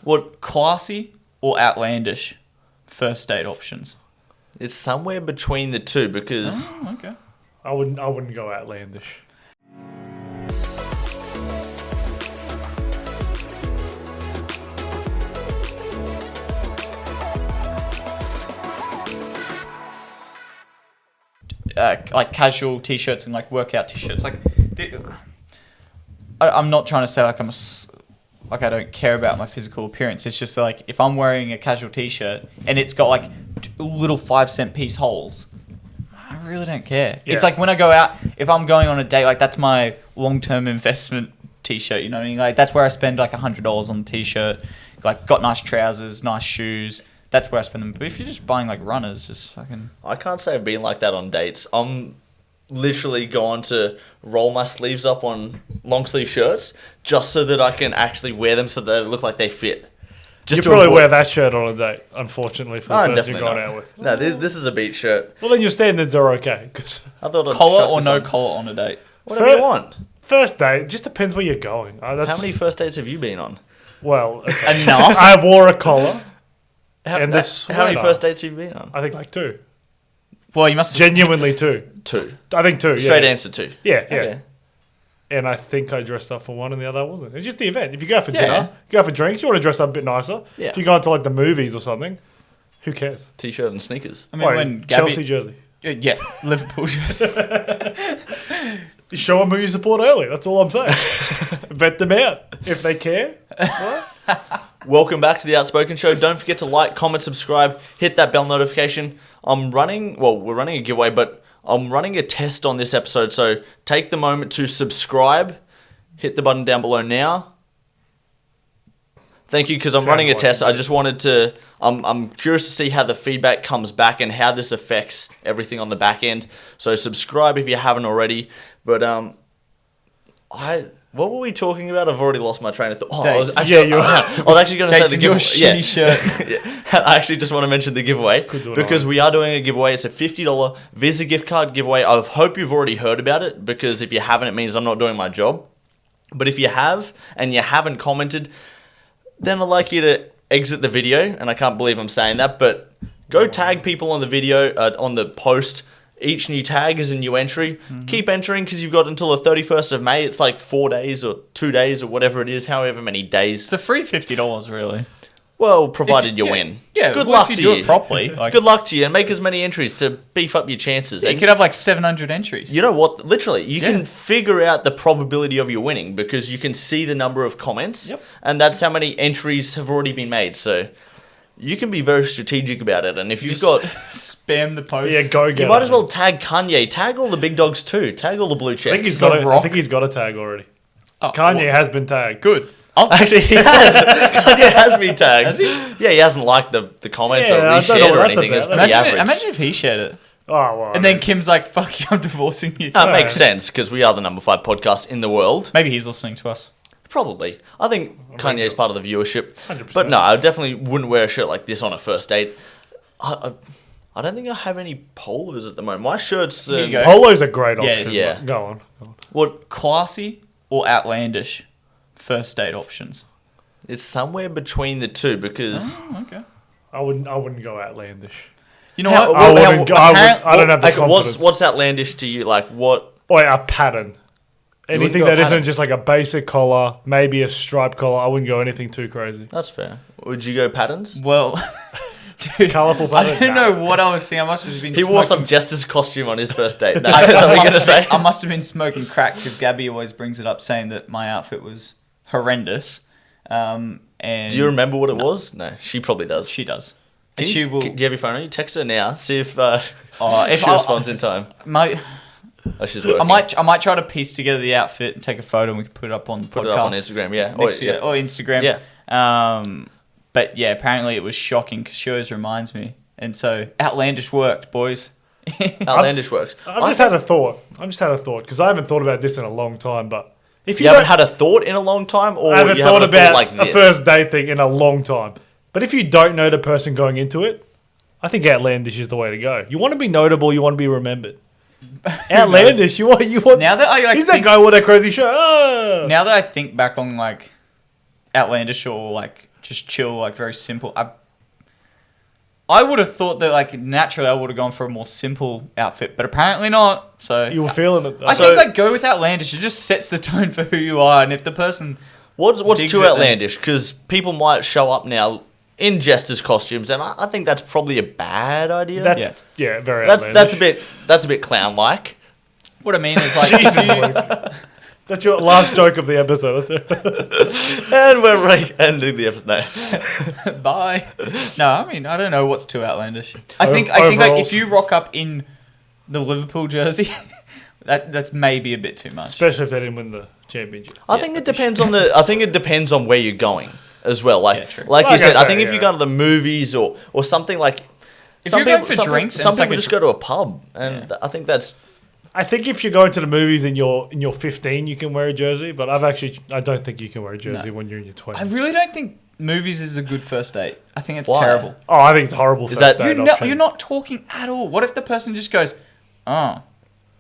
What, classy or outlandish first date options? It's somewhere between the two because... Oh, okay. I wouldn't go outlandish. Like casual t-shirts and like workout t-shirts. Like, I'm not trying to say like like I don't care about my physical appearance. It's just like if I'm wearing a casual t-shirt and it's got like little 5-cent piece holes, I really don't care. Yeah. It's like when I go out, if I'm going on a date, like that's my long-term investment t-shirt. You know what I mean? Like that's where I spend like $100 on the t-shirt. Like got nice trousers, nice shoes. That's where I spend them. But if you're just buying like runners, just fucking... I can't say I've been like that on dates. I'm literally going to roll my sleeves up on long sleeve shirts just so that I can actually wear them so they look like they fit. You probably wear that shirt on a date, unfortunately, for the person you're going not. out with. No, this is a beach shirt. Well, then your standards are okay. I thought I'd collar chuck or this no on. collar on a date? Whatever you want. First date, just depends where you're going. How many first dates have you been on? Well, okay. Enough. I wore a collar. How And this many sweater. first dates have you been on? I think like 2. Well, you must have... Genuinely 2. 2. I think 2, Straight yeah. answer 2. Yeah, yeah. Okay. And I think I dressed up for one and the other I wasn't. It's just the event. If you go out for Yeah. dinner, you go out for drinks, you want to dress up a bit nicer. Yeah. If you go into like the movies or something, who cares? T-shirt and sneakers. I mean, when Gabby... Chelsea jersey. Yeah, Liverpool jersey. You show them who you support early. That's all I'm saying. Vet them out. If they care. Welcome back to the Outspoken Show. Don't forget to like, comment, subscribe, hit that bell notification. We're running a giveaway, but I'm running a test on this episode, so take the moment to subscribe. Hit the button down below now. Thank you, because I'm running a test. I just wanted to... I'm curious to see how the feedback comes back and how this affects everything on the back end. So subscribe if you haven't already. But what were we talking about? I've already lost my train of thought. Oh, I was actually going to say the giveaway. Shitty shirt. I actually just want to mention the giveaway because we are doing a giveaway. It's a $50 Visa gift card giveaway. I hope you've already heard about it, because if you haven't, it means I'm not doing my job. But if you have and you haven't commented, then I'd like you to exit the video, and I can't believe I'm saying that, but go tag people on the video, on the post. Each new tag is a new entry. Mm-hmm. Keep entering, because you've got until the 31st of May. It's like 4 days or 2 days or whatever it is, however many days. It's a free $50, really. Well, provided you win. Yeah, good luck if to you you. do it properly. Like, good luck to you, and make as many entries to beef up your chances. you could have like 700 entries. You know what? Literally, you can figure out the probability of you winning because you can see the number of comments, and that's how many entries have already been made. So you can be very strategic about it. And if you've got... spam the post. Yeah, go get it. You might as well tag Kanye. Tag all the big dogs too. Tag all the blue checks. I think he's got a tag already. Oh, Kanye has been tagged. Good. Actually, he has. Kanye has been tagged. Has he? Yeah, he hasn't liked the comments or Yeah, I don't know reshared what or that's anything. It's about. pretty average. Imagine if he shared it. Oh, well. And then Kim's like, fuck you, I'm divorcing you. That makes sense, because we are the number 5 podcast in the world. Maybe he's listening to us. Probably. I think Kanye is part of the viewership. 100%. But no, I definitely wouldn't wear a shirt like this on a first date. I don't think I have any polos at the moment. My shirt's... Here you go. Polo's a great option. Yeah. Go on. What? Classy or outlandish first date options? It's somewhere between the two, because... Oh, okay. I wouldn't go outlandish. You know what? I don't have the confidence. What's outlandish to you? Like, what... Or a pattern. Anything go that pattern? isn't just like a basic collar, maybe a striped collar. I wouldn't go anything too crazy. That's fair. Would you go patterns? Well, dude, Colourful I pattern? don't know what I was seeing. I must have been He wore some jester's costume on his first date. I I must have been smoking crack, because Gabby always brings it up saying that my outfit was horrendous. And Do you remember what it was? No, she probably does. She does. Do And she will. you have your phone on you? Text her now. See if If she responds in time. She's working. I might try to piece together the outfit and take a photo, and we can put it up on the Put podcast. it up on Instagram, yeah. Or Instagram. Yeah. But yeah, apparently it was shocking, because she always reminds me. And so, outlandish worked, boys. Outlandish works. I've just had a thought, because I haven't thought about this in a long time, but if You haven't had a thought in a long time, or I haven't you thought haven't about like a this? first date thing in a long time. But if you don't know the person going into it, I think outlandish is the way to go. You want to be notable, you want to be remembered. Outlandish, you want. Now that I he's that guy with that crazy shirt. Oh. Now that I think back on like outlandish or like just chill, like very simple. I would have thought that like naturally I would have gone for a more simple outfit, but apparently not. So You were feeling it, though. I think like go with outlandish. It just sets the tone for who you are, and if the person What's digs too it, then- outlandish? Because people might show up now in jesters costumes, and I think that's probably a bad idea. That's very that's outlandish. that's a bit clown like. What I mean is like Jesus, if you- Luke. That's your last joke of the episode. That's it. And we're ending the episode. No. bye. No, I mean I don't know what's too outlandish. I think like Overalls. if you rock up in the Liverpool jersey, that's maybe a bit too much. Especially if they didn't win the championship. I think it depends on where you're going as well. Like Yeah, true. like Well, you said, I I guess think so, if you yeah. go to the movies or something like. If you're going for drinks and some it's like people a just go to a pub, and I think that's. I think if you're going to the movies and you're 15, you can wear a jersey. But I don't think you can wear a jersey when you're in your 20s. I really don't think movies is a good first date. I think it's Why? terrible. Oh, I think it's horrible. Is that- You're not talking at all. What if the person just goes, "Oh,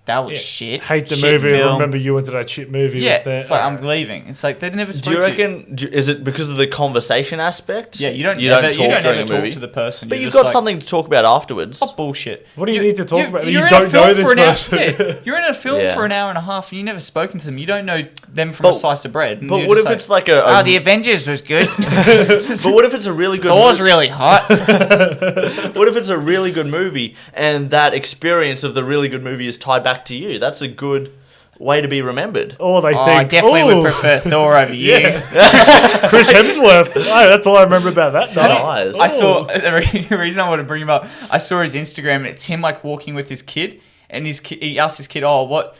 that was shit. Hate the shit movie. film." Remember you went to that shit movie. Yeah, with that. it's like I'm leaving. It's like they never spoke Do you to reckon? Is it because of the conversation aspect? Yeah, you don't talk ever during a talk movie? to the person. But You're you've just got like, something to talk about afterwards. Oh, bullshit. What do you need to talk about? You You're in don't a film know this for an hour. person. Yeah, you're in a film Yeah. for an hour and a half, and you've never spoken to them. You don't know them from a slice of bread. and But you're what just if it's like a? "Oh, the Avengers was good. But what if it's a really good? Thor's really hot." What if it's a really good movie and that experience of the really good movie is tied back to you? That's a good way to be remembered. Or they Oh, think, I definitely would "Ooh, prefer Thor over you. Chris Hemsworth." Oh, that's all I remember about that His night. eyes. I saw the reason I want to bring him up. I saw his Instagram, and it's him like walking with his kid, and he asked his kid, "Oh, what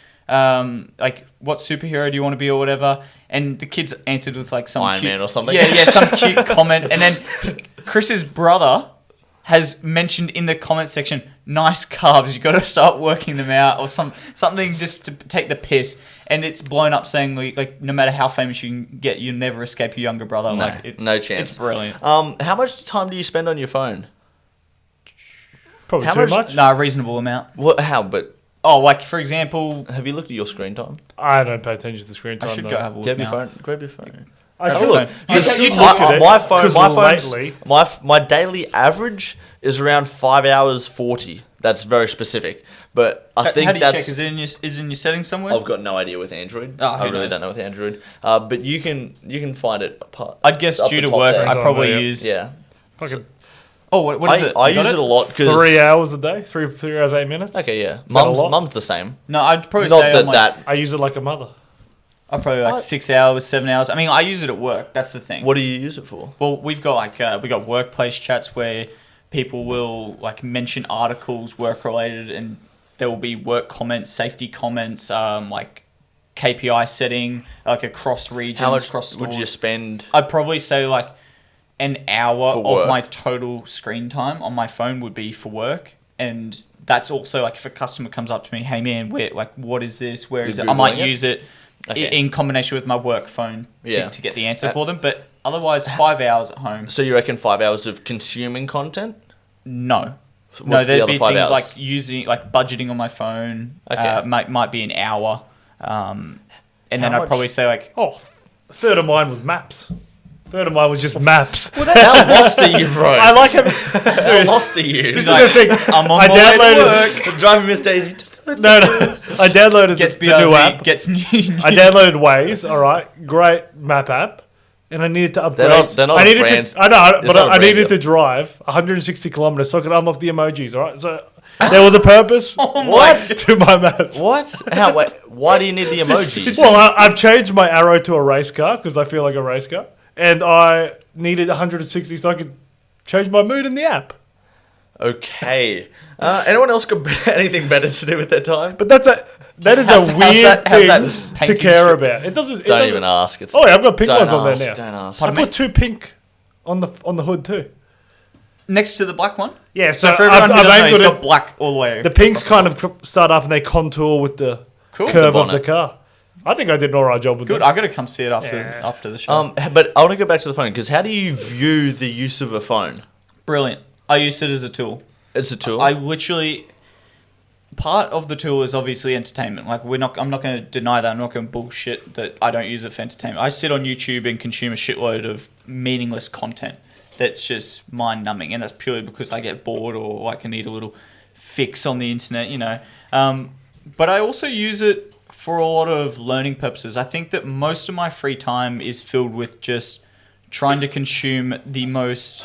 superhero do you want to be or whatever?" And the kid's answered with like some Iron cute, Man or something. Yeah, some cute comment, and then Chris's brother has mentioned in the comment section, "Nice calves. You got to start working them out," or something just to take the piss. And it's blown up saying like no matter how famous you can get, you never escape your younger brother. No, Like it's, no chance. It's brilliant. How much time do you spend on your phone? Probably How too much- much. No, a reasonable amount. What? How? But Oh, like for example, have you looked at your screen time? I don't pay attention to the screen time. I should though. go have a look Do you have your now. phone? Grab your phone. I Have should a look. look. I You should talk look at it, my phone, 'cause my phone's, lately- my daily average is around 5 hours 40. That's very specific, but I think How do you that's. check? Is it in your settings somewhere? I've got no idea with Android. Oh, I who really knows? don't know with Android. But you can find it apart. I'd guess up due the to top work, there. I probably Yeah. use. Yeah. Fucking Oh, what is it? I You got use it a lot because 3 hours a day, 3 hours 8 minutes. Okay, yeah. that a Mum's lot? mum's the same. No, I'd probably Not say that I'm like, that. I use it like a mother. I'm probably like What? 6 hours, 7 hours. I mean, I use it at work. That's the thing. What do you use it for? Well, we've got we got workplace chats where people will like mention articles work related, and there will be work comments, safety comments, like KPI setting, like across regions, How much across would you stores. spend? I'd probably say like an hour For of work. my total screen time on my phone would be for work, and that's also like if a customer comes up to me, "Hey man, what is this? Where is You're it?" I might Googling it? use it Okay. in combination with my work phone Yeah. to get the answer for them. But otherwise, 5 hours at home. So you reckon 5 hours of consuming content? No. So No, what's the there'd other be 5 things hours? like using, like budgeting on my phone. Okay. Might be an hour. And then How I'd much- probably say like, Oh, a third of mine was maps. A third of mine was just maps. How lost are you, bro? I like having. How lost are you? This is like, the thing. I'm on I my way to downloaded. work. Driving Miss Daisy. No. I downloaded Gets the new BRZ, app. gets new. I downloaded Waze. All right, great map app, and I needed to upgrade. they're not I a needed brand. to. I know, It's but not a I brand needed deal. to drive 160 kilometers so I could unlock the emojis. All right, so there was a purpose What? to my maps. What? How? Wait, why do you need the emojis? Well, I've changed my arrow to a race car because I feel like a race car, and I needed 160 so I could change my mood in the app. Okay. Anyone else got anything better to do with their time? But that is How's a that- weird how's that thing to painting care strip? about. It doesn't. Don't even ask. It's, Oh yeah, I've got pink don't ones on ask, there now. Don't ask. I Pardon put 2 pink on the hood too. Next to the black one. Yeah, So so for everyone who I've doesn't know, aimed it's it. got black all the way. The pinks across kind of start up and they contour with the Cool. curve The of the bonnet. car. I think I did an alright job with Good. it. I gotta come see it after Yeah. the show. But I want to go back to the phone because how do you view the use of a phone? Brilliant. I use it as a tool. It's a tool. I literally part of the tool is obviously entertainment. Like I'm not going to deny that. I'm not going to bullshit that I don't use it for entertainment. I sit on YouTube and consume a shitload of meaningless content that's just mind numbing, and that's purely because I get bored or like I need a little fix on the internet, you know. But I also use it for a lot of learning purposes. I think that most of my free time is filled with just trying to consume the most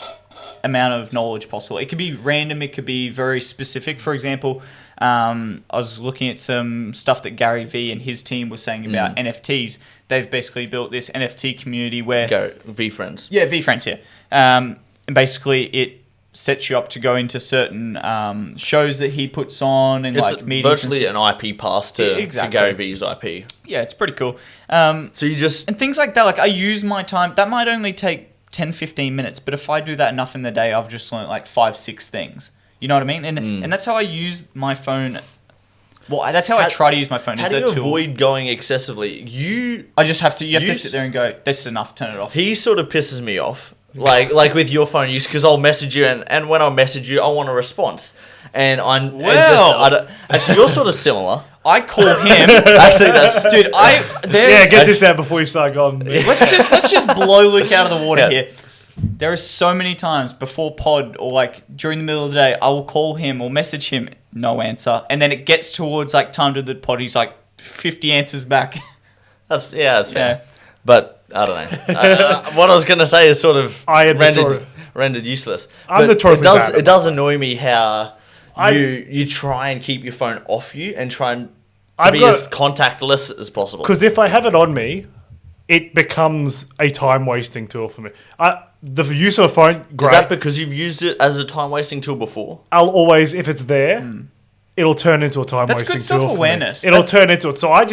amount of knowledge possible. It could be random, it could be very specific. For example, I was looking at some stuff that Gary Vee and his team were saying about NFTs. They've basically built this NFT community where... V-Friends. Yeah, V-Friends, yeah. And basically it sets you up to go into certain shows that he puts on and it's like meetings. Virtually an IP pass to Gary Vee's IP. Yeah, it's pretty cool. So you just... And things like that, like I use my time... That might only take 10, 15 minutes, but if I do that enough in the day, I've just learned like 5, 6 things. You know what I mean? And that's how I use my phone. Well, that's how I try to use my phone. How do you avoid going excessively? I just have to... You have to sit there and go, this is enough, turn it off. He sort of pisses me off. Like with your phone use, because I'll message you, and when I message you, I want a response. And actually, you're sort of similar. I call him. Actually, that's... Dude, get this out before you start going. Let's just blow Luke out of the water here. There are so many times before pod or like during the middle of the day, I will call him or message him, no answer. And then it gets towards like time to the pod, he's like 50 answers back. That's fair. Yeah. But I don't know. What I was going to say is sort of rendered useless. It does annoy me how you try and keep your phone off you and try and be as contactless as possible. Because if I have it on me, it becomes a time-wasting tool for me. The use of a phone, great. Is that because you've used it as a time-wasting tool before? I'll always, if it's there, it'll turn into a time-wasting tool. That's good self-awareness. It'll turn into it. So I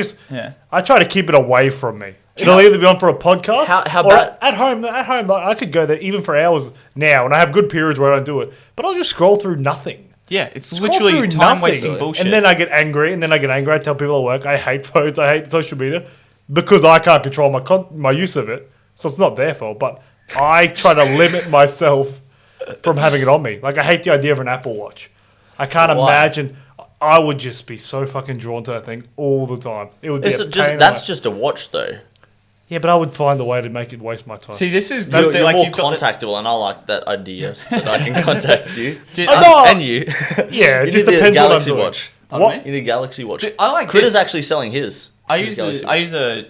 try to keep it away from me. It'll either be on for a podcast or at home. At home, I could go there even for hours now, and I have good periods where I don't do it. But I'll just scroll through nothing. Yeah, it's literally time-wasting bullshit. And then I get angry, I tell people at work, I hate phones, I hate social media, because I can't control my use of it. So it's not their fault, but I try to limit myself from having it on me. Like, I hate the idea of an Apple Watch. I can't imagine... I would just be so fucking drawn to that thing all the time. It would be that's just a watch, though. Yeah, but I would find a way to make it waste my time. See, this is good. You're more contactable, and I like that idea that I can contact you. And you. Yeah, it just need depends a what I'm Galaxy doing. Watch. What? You need a Galaxy Watch. Dude, I like Critter's actually selling his. I use a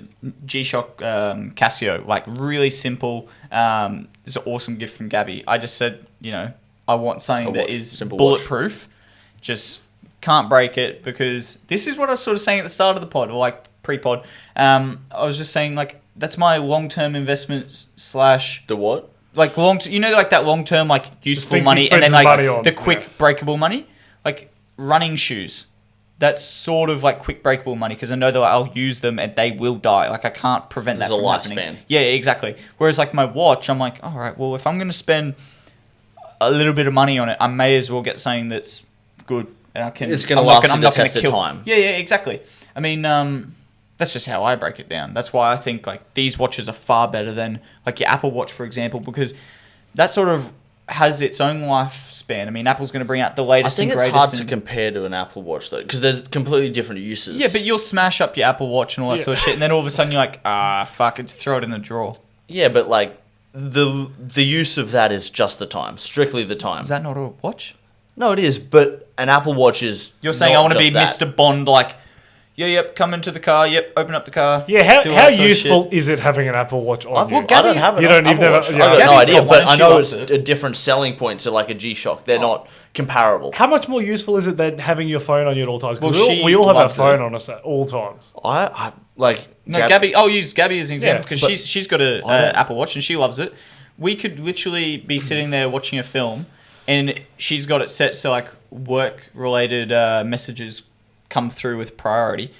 G-Shock Casio, like really simple. This is an awesome gift from Gabby. I just said, I want something that is bulletproof. Just can't break it, because this is what I was sort of saying at the start of the pod, or like pre-pod. I was just saying, like, that's my long-term investment / The what? Like like that long-term, like useful money, and then like the quick breakable money, like running shoes. That's sort of like quick breakable money, because I know that I'll use them and they will die. Like, I can't prevent that from happening. There's a lifespan. Yeah, exactly. Whereas like my watch, I'm like, all right, well, if I'm going to spend a little bit of money on it, I may as well get something that's good. And I can. It's going to last the test of time. Yeah, exactly. I mean, that's just how I break it down. That's why I think like these watches are far better than like your Apple Watch, for example, because that sort of has its own lifespan. I mean, Apple's going to bring out the latest and greatest. I think it's hard to compare to an Apple Watch, though, because there's completely different uses. Yeah, but you'll smash up your Apple Watch and all that sort of shit, and then all of a sudden you're like, fuck it, throw it in the drawer. Yeah, but like the use of that is just the time, strictly the time. Is that not a watch? No, it is, but an Apple Watch is. You're saying I want to be Mr. Bond, like, yep, come into the car, open up the car. Yeah, how useful is it having an Apple Watch on you? I don't have an Apple Watch. I've got no idea, but I know it's a different selling point to like a G-Shock. They're not comparable. How much more useful is it than having your phone on you at all times? Because we all have our phone on us at all times. I like... No, Gabby, I'll use Gabby as an example, because she's got an Apple Watch and she loves it. We could literally be sitting there watching a film, and she's got it set so like work-related messages come through with priority,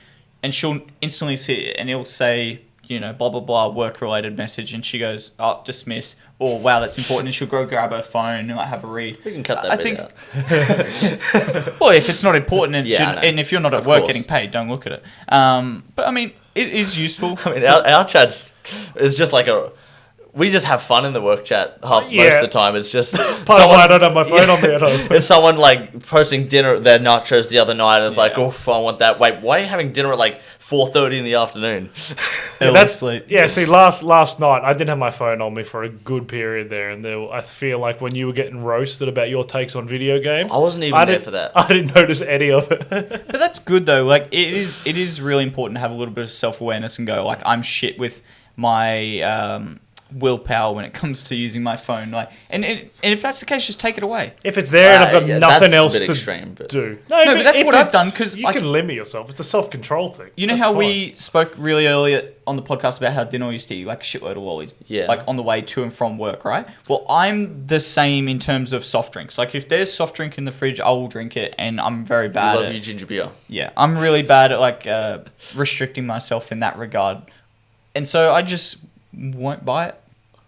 and she'll instantly see it, and it'll say, blah, blah, blah, work-related message, and she goes, dismiss, or wow, that's important, and she'll go grab her phone and like, have a read. We can cut that bit out. Well, if it's not important, and if you're not at work getting paid, don't look at it. But I mean, it is useful. I mean, our chat is just like we just have fun in the work chat most of the time. It's just Part of why I don't have my phone on me at home. It's someone like posting dinner, their nachos the other night, and it's like, oh, I want that. Wait, why are you having dinner at like 4:30 in the afternoon? See, last night I didn't have my phone on me for a good period there, and I feel like when you were getting roasted about your takes on video games, I wasn't even there for that. I didn't notice any of it. But that's good though. Like it is really important to have a little bit of self-awareness and go like, I'm shit with my willpower when it comes to using my phone. Like, and if that's the case, just take it away. If it's there and I've got nothing else to do. No, but that's what I've done because you can limit yourself. It's a self-control thing. You know how we spoke really earlier on the podcast about how Dino used to eat like a shitload of lollies, like on the way to and from work, right? Well, I'm the same in terms of soft drinks. Like if there's soft drink in the fridge, I will drink it, and I'm very bad. I love you ginger beer. Yeah, I'm really bad at like restricting myself in that regard, and so I just won't buy it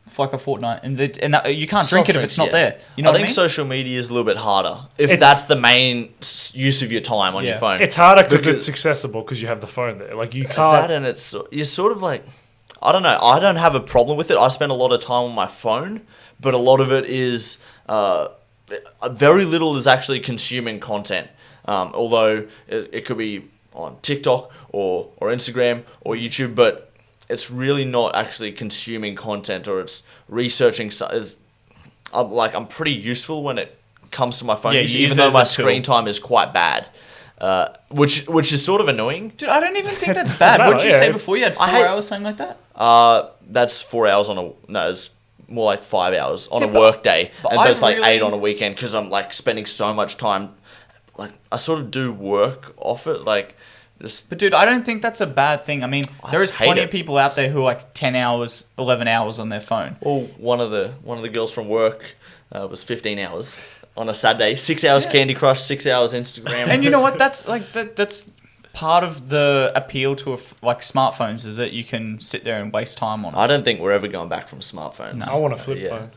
for like a fortnight, and that, you can't drink it if it's not there. You know I think social media is a little bit harder if that's the main use of your time on your phone. It's harder because it's accessible because you have the phone there. Like you can't. That, and you're sort of like, I don't know. I don't have a problem with it. I spend a lot of time on my phone, but a lot of it is very little is actually consuming content. Although it could be on TikTok or Instagram or YouTube, but it's really not actually consuming content, or it's researching. I'm pretty useful when it comes to my phone, even though my screen time is quite bad, which is sort of annoying. Dude, I don't even think that's bad. What did you say before? You had 4 hours, something like that? That's 4 hours it's more like 5 hours on a work day, and that's like 8 on a weekend because I'm like spending so much time. Like I sort of do work off it, like. But dude, I don't think that's a bad thing. I mean, there is plenty of people out there who are like 10 hours, 11 hours on their phone. Well, one of the girls from work was 15 hours on a Saturday. 6 hours Candy Crush, 6 hours Instagram. And you know what? That's like that's part of the appeal to like smartphones is that you can sit there and waste time on it. I don't think we're ever going back from smartphones. No. I want a flip phone.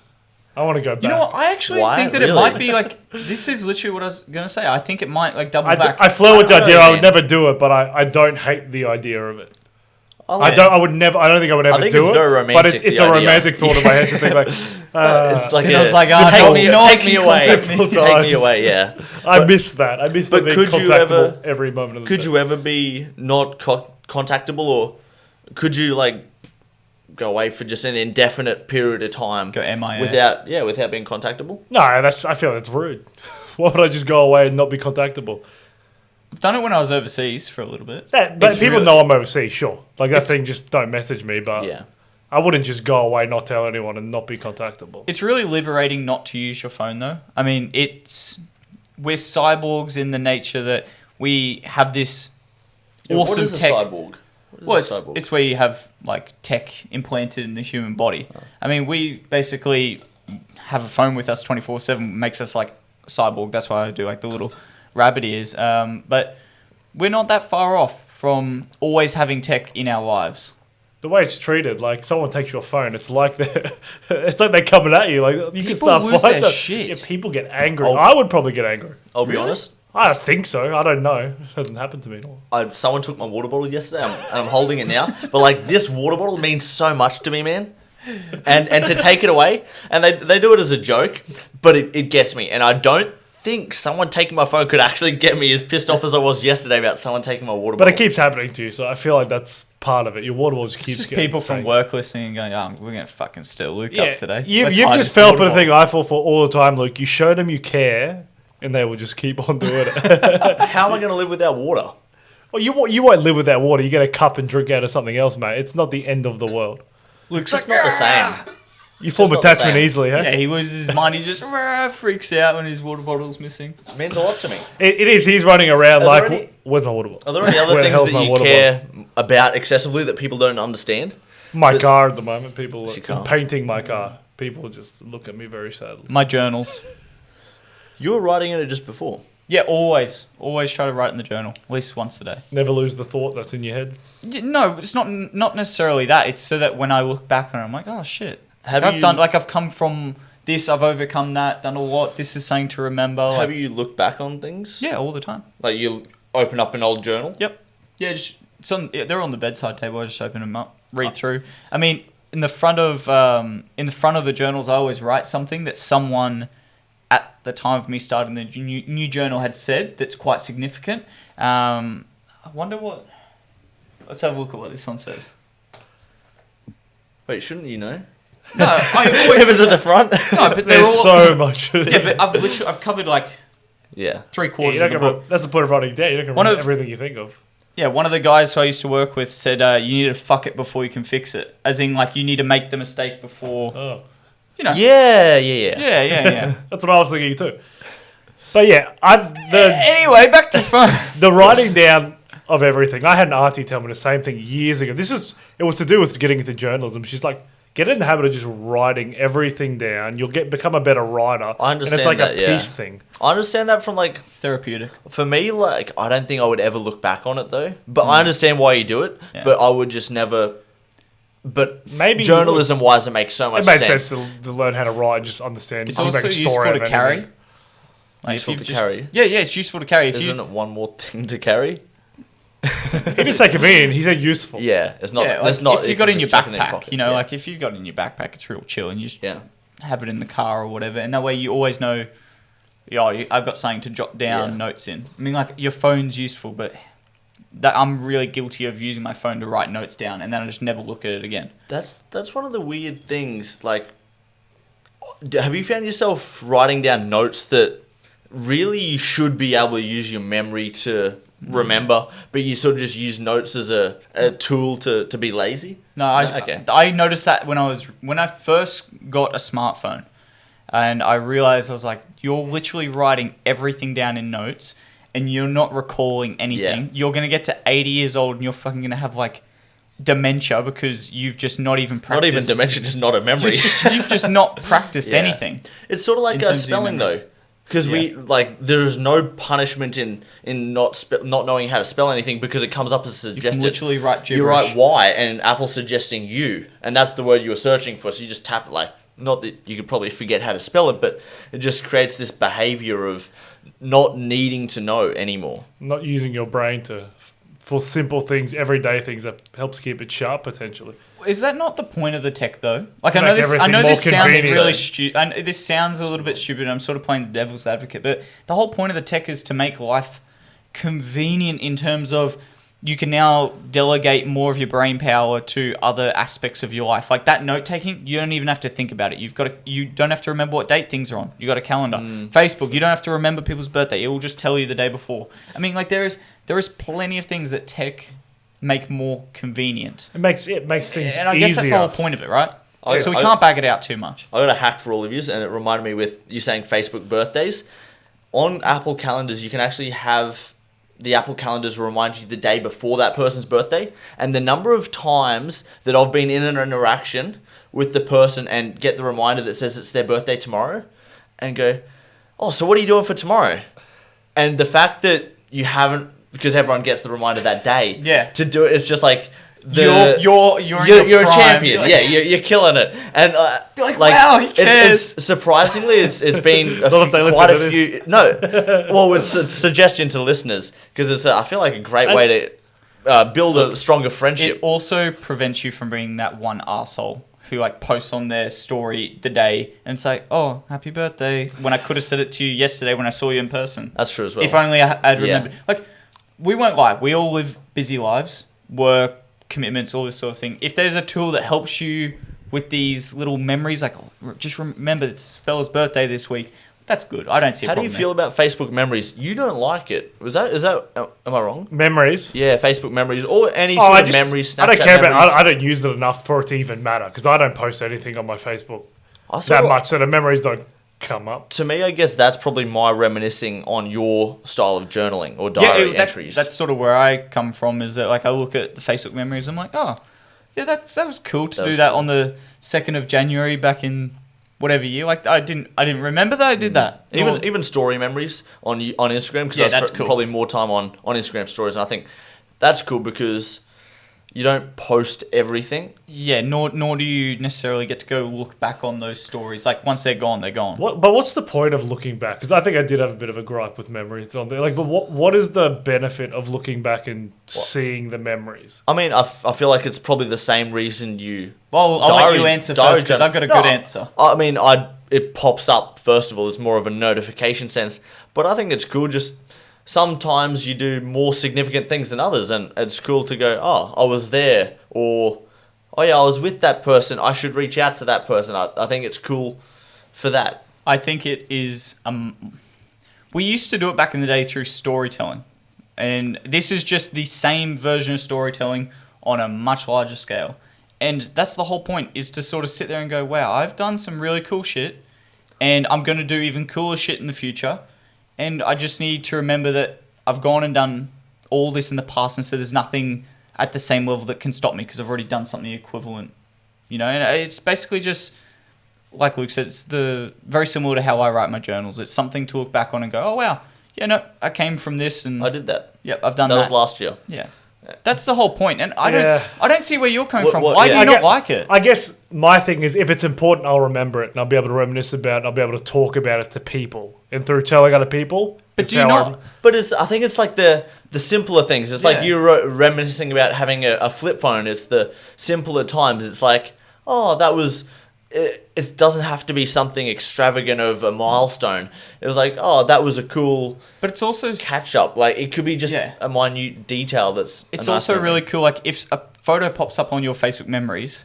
I want to go back. You know what? I actually think that it might be like, this is literally what I was going to say. I think it might like double back. I flew with the idea. I would never do it, but I don't hate the idea of it. I don't think I would ever do it. Very romantic, but it's a romantic thought in my head to think like, it's like, take me away. Yeah. I miss that. I miss being contactable every moment of the day. Could you ever be not contactable, or could you like go away for just an indefinite period of time? Go MIA. Without being contactable? No, I feel that's rude. Why would I just go away and not be contactable? I've done it when I was overseas for a little bit. But people know I'm overseas, sure. Like that thing, just don't message me, but I wouldn't just go away, not tell anyone, and not be contactable. It's really liberating not to use your phone, though. I mean, we're cyborgs in the nature that we have this awesome what is tech. A cyborg? Well, it's where you have like tech implanted in the human body. Oh. I mean, we basically have a phone with us 24/7, makes us like cyborg. That's why I do like the little rabbit ears. But we're not that far off from always having tech in our lives. The way it's treated, like someone takes your phone, it's like they're coming at you. Like you can start fights. Shit. Yeah, people get angry. I would probably get angry. I'll be honest. I don't think so. I don't know. It hasn't happened to me at all. Someone took my water bottle yesterday, and I'm holding it now. But like this water bottle means so much to me, man. And to take it away, and they do it as a joke, but it gets me. And I don't think someone taking my phone could actually get me as pissed off as I was yesterday about someone taking my water bottle. But it keeps happening to you, so I feel like that's part of it. Your water bottle just keeps getting people from work listening and going, we're going to fucking stir Luke up today. You've just fell for the thing I fall for all the time, Luke. You show them you care, and they will just keep on doing it. How am I going to live without water? Well, you won't live without water. You get a cup and drink out of something else, mate. It's not the end of the world. Luke's just not the same. You form attachment easily, huh? Yeah, he loses his mind. He just freaks out when his water bottle's missing. It means a lot to me. It is. He's running around where's my water bottle? Are there any other things that you care about excessively that people don't understand? My car at the moment. People are painting my car. People just look at me very sadly. My journals. You were writing in it just before. Yeah, always. Always try to write in the journal, at least once a day. Never lose the thought that's in your head? No, it's not necessarily that. It's so that when I look back on it, I'm like, oh, shit. I've come from this, I've overcome that, done a lot. This is something to remember. Have you looked back on things? Yeah, all the time. Like you open up an old journal? Yep. Yeah, they're on the bedside table. I just open them up, read through. I mean, in the front of the journals, I always write something that someone at the time of me starting the new journal had said that's quite significant. I wonder what. Let's have a look at what this one says. Wait, shouldn't you know? No, I always. If it's at the front. No, but There's so much. Yeah, but I've covered like Yeah. 3/4 Yeah, of the book. that's the point of writing down. You're not going to remember everything you think of. Yeah, one of the guys who I used to work with said you need to fuck it before you can fix it. As in, like, you need to make the mistake before. Oh. You know. Yeah. Yeah. That's what I was thinking too. But yeah, Anyway, back to phone. the writing down of everything. I had an auntie tell me the same thing years ago. It was to do with getting into journalism. She's like, get in the habit of just writing everything down. You'll become a better writer. I understand and it's like that, a peace thing. I understand that from like It's therapeutic. for me. Like I don't think I would ever look back on it though. But I understand why you do it. Yeah. But I would just never. But Maybe journalism wise, it makes so much It made sense. sense to learn how to write and just understand. It's to make also a story useful of to carry. anything. Like, Useful if you've to carry? Yeah, it's useful to carry. Isn't it one more thing to carry? He didn't say convenient. He said useful. Yeah, it's not. Yeah, like, it's not. if you you got can in your just chuck it backpack, pocket. you know, Yeah. like if you've got it in your backpack, it's real chill, and you just Yeah. have it in the car or whatever, and that way you always know. I've got something to jot down notes in. I mean, like your phone's useful, but that I'm really guilty of using my phone to write notes down, and then I just never look at it again. That's one of the weird things. Like, have you found yourself writing down notes that really you should be able to use your memory to remember, but you sort of just use notes as a tool to be lazy? No, Okay. I noticed that when I first got a smartphone, and I realized I was like, you're literally writing everything down in notes, and you're not recalling anything. Yeah. You're gonna get to 80 years old, and you're fucking gonna have like dementia because you've just not even practiced. Not even dementia, just not a memory. You've just not practiced Yeah. anything. It's sort of like in terms of your spelling memory. though, because there's no punishment in not knowing how to spell anything because it comes up as You suggested. can literally write gibberish. You write Y and Apple's suggesting you, and that's the word you were searching for. So you just tap it like. Not that you could probably forget how to spell it, but it just creates this behavior of not needing to know anymore. Not using your brain for simple things, everyday things that helps keep it sharp potentially. Is that not the point of the tech though? Like To I know make this. I everything know more this sounds convenient. really stupid. This sounds a little bit stupid. I'm sort of playing the devil's advocate, but the whole point of the tech is to make life convenient in terms of you can now delegate more of your brain power to other aspects of your life. Like that note taking, you don't even have to think about it. You don't have to remember what date things are on. You got a calendar. Facebook, you don't have to remember people's birthday. It will just tell you the day before. I mean, like there is plenty of things that tech make more convenient. It makes things And I guess that's the easier. whole point of it, right? I- So we I- can't bag it out too much. I got a hack for all of you, and it reminded me with you saying Facebook birthdays. On Apple calendars, you can actually have the Apple calendars remind you the day before that person's birthday. And the number of times that I've been in an interaction with the person and get the reminder that says it's their birthday tomorrow and go, oh, so what are you doing for tomorrow? And the fact that you haven't, because everyone gets the reminder that day, Yeah. to do it, it's just like, You're you're a prime. champion. You're like- Yeah, you're killing it. And You're like, wow, he cares. It's surprisingly, it's been Not if they listen quite to a this. few. No, well, it's a suggestion to listeners because it's I feel like a great way to build a stronger friendship. It also prevents you from being that one arsehole who like posts on their story the day and say, "Oh, happy birthday," when I could have said it to you yesterday when I saw you in person. That's true as well. If only I'd Yeah. remembered. Like, we won't lie. We all live busy lives, work, commitments, all this sort of thing. If there's a tool that helps you with these little memories, like just remember this fella's birthday this week, that's good. I don't see a How do problem you feel about Facebook memories? You don't like it. Is that? Am I wrong? Memories. Yeah, Facebook memories or any sort of memories. Snapchat I don't care memories. about. I don't use it enough for it to even matter because I don't post anything on my Facebook I saw- that much, so the memories don't come up. To me, I guess that's probably my reminiscing on your style of journaling or diary entries. That's sort of where I come from. Is that like I look at the Facebook memories, I'm like, oh, yeah, that was cool to do that on the 2nd of January back in whatever year. Like I didn't remember that I did that. Even story memories on Instagram because Yeah, I that's spent cool. probably more time on Instagram stories, and I think that's cool because you don't post everything. Yeah, nor do you necessarily get to go look back on those stories. Like, once they're gone, they're gone. But what's the point of looking back? Because I think I did have a bit of a gripe with memories on there. Like, but what is the benefit of looking back and seeing the memories? I mean, I feel like it's probably the same reason you... Well, I'll let you answer first, because I've got a good answer. I mean, it pops up, first of all, it's more of a notification sense. But I think it's cool just... Sometimes you do more significant things than others, and it's cool to go, oh, I was there, or, oh yeah, I was with that person, I should reach out to that person. I think it's cool for that. I think it is... we used to do it back in the day through storytelling, and this is just the same version of storytelling on a much larger scale. And that's the whole point, is to sort of sit there and go, wow, I've done some really cool shit, and I'm going to do even cooler shit in the future. And I just need to remember that I've gone and done all this in the past, and so there's nothing at the same level that can stop me because I've already done something equivalent. You know, and it's basically just, like Luke said, it's very similar to how I write my journals. It's something to look back on and go, oh, wow, yeah, no, I came from this. And I did that. Yep, I've done that. That was last year. Yeah. That's the whole point. And I don't see where you're coming from. What, Why do you not like it? I guess my thing is, if it's important, I'll remember it, and I'll be able to reminisce about it, and I'll be able to talk about it to people. And through telling other people... But do you not... But I think it's like the simpler things. It's like you're reminiscing about having a flip phone. It's the simpler times. It's like, oh, that was... It doesn't have to be something extravagant of a milestone. It was like, oh, that was a cool... But it's also... catch up. Like, it could be just a minute detail that's... It's also really cool. Like, if a photo pops up on your Facebook memories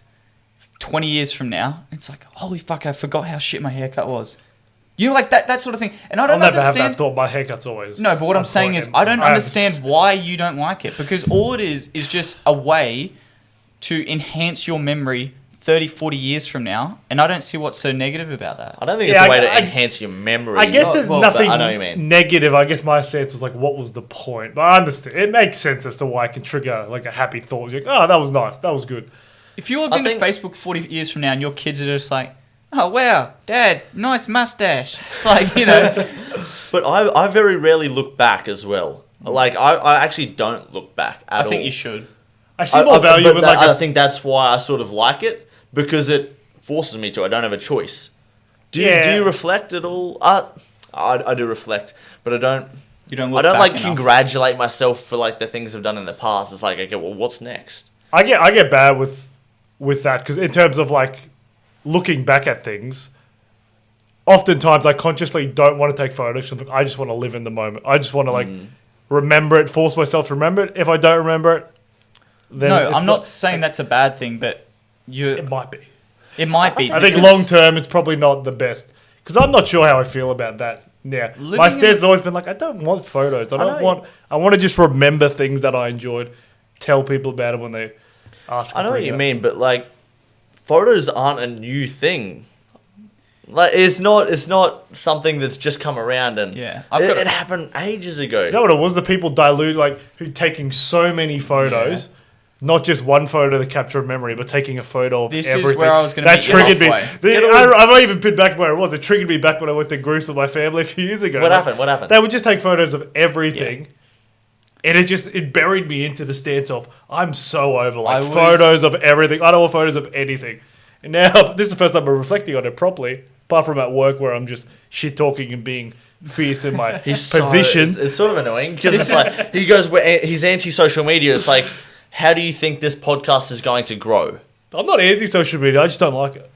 20 years from now, it's like, holy fuck, I forgot how shit my haircut was. You know, like that sort of thing. And I don't understand... I'll never have that thought. My haircut's always... No, but what I'm saying is, I don't understand why you don't like it. Because all it is just a way to enhance your memory 30, 40 years from now. And I don't see what's so negative about that. I don't think it's a way to enhance your memory. I guess there's nothing I know what you mean. negative. I guess my stance was like, what was the point? But I understand. It makes sense as to why it can trigger like a happy thought. You're like, oh, that was nice. That was good. If you logged into Facebook 40 years from now and your kids are just like, oh, wow, Dad, nice mustache. It's like, you know. But I very rarely look back as well. Like, I actually don't look back at all. I think you should. I see more value in I think that's why I sort of like it, because it forces me to. I don't have a choice. Do you reflect at all? I do reflect, but I don't... You don't look I don't back like enough. Congratulate myself for like the things I've done in the past. It's like, okay, well, what's next? I get bad with that, because in terms of like looking back at things, oftentimes I consciously don't want to take photos. I just want to live in the moment. I just want to like remember it, force myself to remember it. If I don't remember it, then no, I'm not saying that's a bad thing, but it might be. It might be. I think long term, it's probably not the best, because I'm not sure how I feel about that. Yeah, my stance has always been like, I don't want photos. I want to just remember things that I enjoyed. Tell people about it when they ask. I know what you mean, but like, photos aren't a new thing. Like, it's not something that's just come around, and it happened ages ago. You know what it was? The people dilute, like, who taking so many photos, not just one photo to capture a memory, but taking a photo of everything. This is where I was going to meet you triggered halfway. I might even pin back where it was. It triggered me back when I went to Greece with my family a few years ago. What happened? They would just take photos of everything. And it buried me into the stance of, I'm so over photos of everything. I don't want photos of anything. And now, this is the first time I'm reflecting on it properly, apart from at work where I'm just shit talking and being fierce in my position. It's sort of annoying, because it's like, he's anti-social media. It's like, how do you think this podcast is going to grow? I'm not anti-social media, I just don't like it.